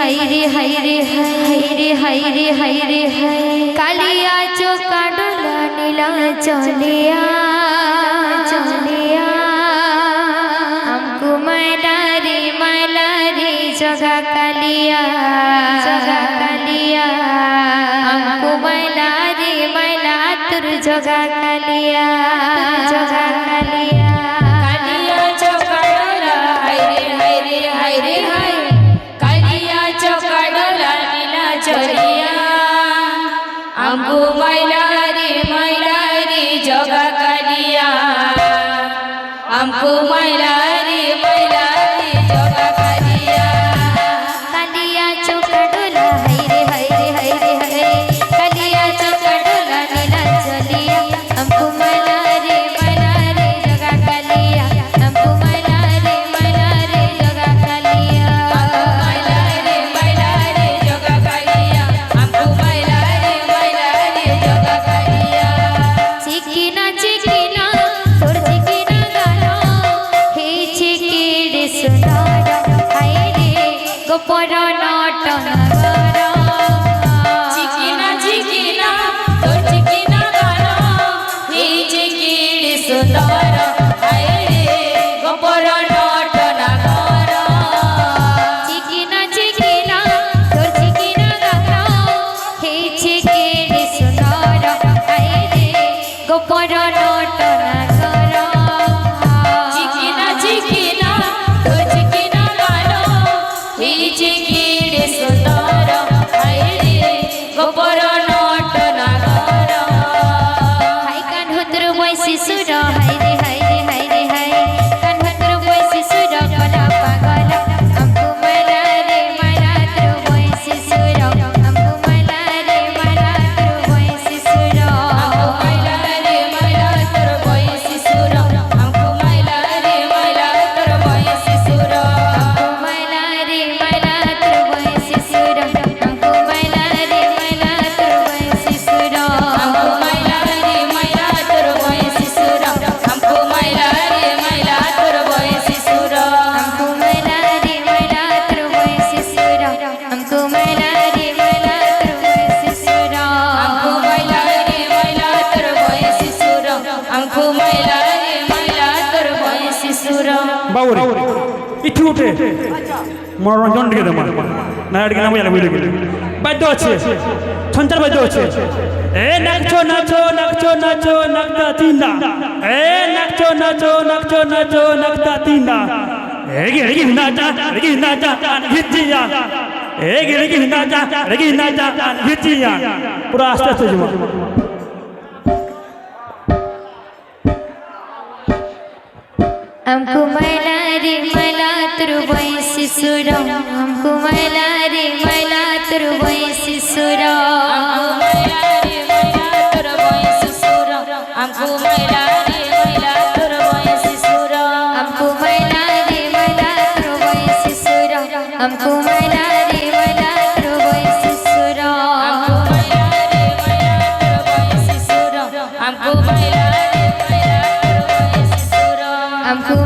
হাইরে হাইরে হাইরে হাইরে হাইরে কালিয়া চোকা ডোলা নীলা চলিয়া চলিয়া हमको मैला रे जगा कालिया हमको मैला तुर जगा कालिया कालिया चौका डोला हायरे हायरे हाय कालिया चौका डोला नीला चलिया हमको मैला रे जगा कालिया हमको मैला रे जगा कालिया कालिया चौका डोला हायरे हायरे हायरे हाय कालिया चौका डोला नीला चलिया हमको मैला रे जगा कालिया हमको मैला रे जगा कालिया मैला रे जगा कालिया हमको मैला रे जगा कालिया चिकिना तोर चिकिना गाना हे चिकिड़े सुंदर हाय रे गोपर नटन चिकिना तोर चिकिना गाना हे चिकिड़े सुंदर हाय रे गोपर नटन चिकिना तोर चिकिना गाना हे चिकिड़े सुंदर हाय रे गोपर উঠে মনোরঞ্জন দিকে দেব না এদিকে নাম জানা বুঝলে বাদ্য আছে ছঞ্চার বাদ্য আছে এ নাচো নাচো নাচো নাচো নাচতা তিনা এ নাচো নাচো নাচো নাচো নাচতা তিনা রেগি নাচা ভিজিয়া রেগি নাচা ভিজিয়া পুরো আস্তে আস্তে যাবো हमको मैला रे तुर वैसी सुरा हमको मैला रे तुर वैसी सुरा हमको मैला रे तुर वैसी सुरा हमको मैला रे तुर वैसी सुरा हमको मैला रे तुर वैसी सुरा हमको मैला रे तुर वैसी सुरा हमको मैला रे तुर वैसी सुरा हमको